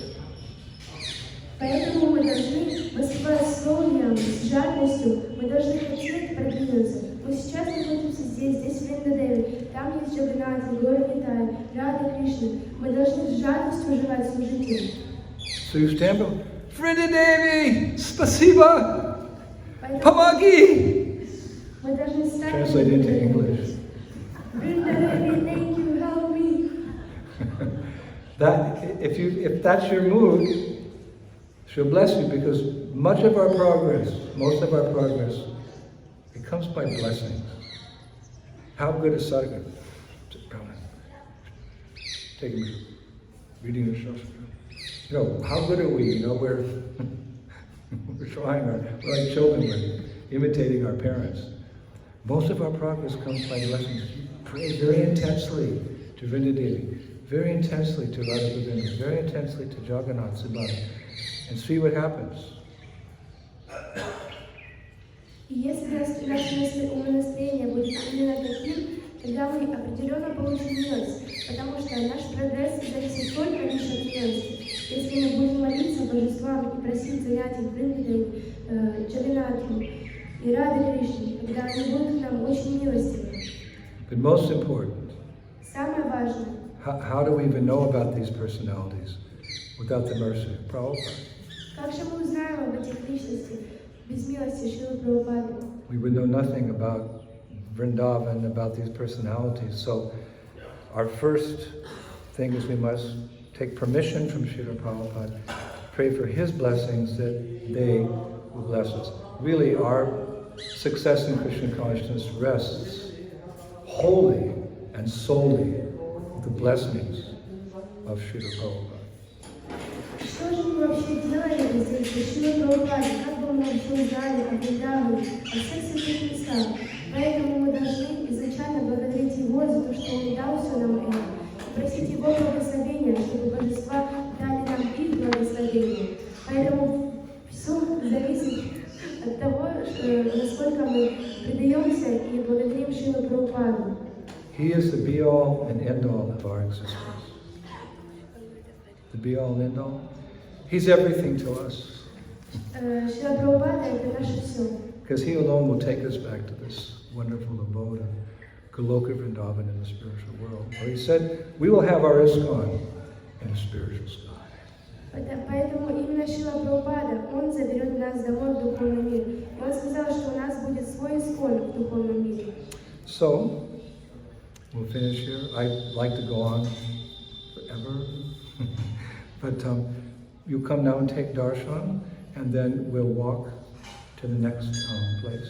Поэтому мы должны, выступая с лоулием, с жадностью, мы должны хотеть продвинуться. Мы сейчас находимся здесь Вриндадеви, там есть Джаганнат, Гора Нитай, Рада Кришна. Мы должны с жадностью желать служить им. So you stand up, Vrindadevi, Spasiba, Pamagi. Мы должны стать. Translate into English. Vrindadevi, thank you, help me. That if that's your mood, she'll bless you, because much of our progress, most of our progress, it comes by blessings. How good is sadhana? Take a minute. Reading the Shastra. You know, how good are we? You know, we're trying we're like children, we're imitating our parents. Most of our progress comes by blessings. Pray very intensely to Vrindadevi, very intensely to Radha Govinda, very intensely to Jagannath Subhadra, and see what happens. И если наше умонастроение будет именно таким, тогда мы определенно получим милость, потому что наш прогресс зависит только лишь от милости. Если мы будем молиться божествам и просить занятий Вриндаване, Джаганнату и Радhe Кришне, тогда они будут нам очень милостивы. But most important, Самое важное, how do we even know about these personalities without the mercy of Prabhupada? как же мы узнаем об этих личностях без милости Шрилы Прабхупады? We would know nothing about Vrindavan, about these personalities. So our first thing is we must take permission from Srila Prabhupada, pray for his blessings that they will bless us. Really, our success in Krishna consciousness rests wholly and solely with the blessings of Srila Prabhupada. Что же мы вообще делали здесь, в Шриле Прабхупаде? Как бы мы вообще узнали о Вриндаване, о всех святых местах? Поэтому мы должны изначально благодарить Его за то, что Он дал все нам это, и просить Его благословения, чтобы божества дали нам их благословения. Поэтому все зависит от того, насколько мы предаемся и благодарим Шрилу Прабхупаду. He is the be-all and end-all of our existence. The be-all and end-all. He's everything to us. Шрила Прабхупада — это наше все. Because he alone will take us back to this wonderful abode of Goloka Vrindavan in the spiritual world. Well, he said, we will have our ISKCON in the spiritual sky. Поэтому именно Шрила Прабхупада, Он заберет нас домой в духовный мир. И Он сказал, что у нас будет свой искон в духовном мире. So, we'll finish here. I'd like to go on forever. But you come now and take darshan, and then we'll walk to the next place.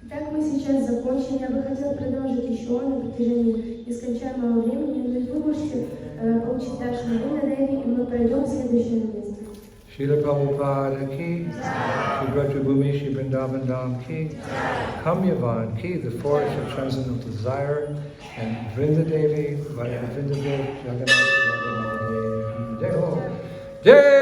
Итак, мы сейчас закончим. Я бы хотела продолжить еще на протяжении нескончаемого времени, но вы можете получить даршан Вриндадеви, и мы пройдем в следующее место. Srila Prabhupada ki, Shri Brajabhumi, Shri Vrindavan Dham ki, Kamyavan ki, the forest of transcendental desire, and Vrindadevi, Vrindadevi, Jagannath Subhadra Jai Ho! Jai!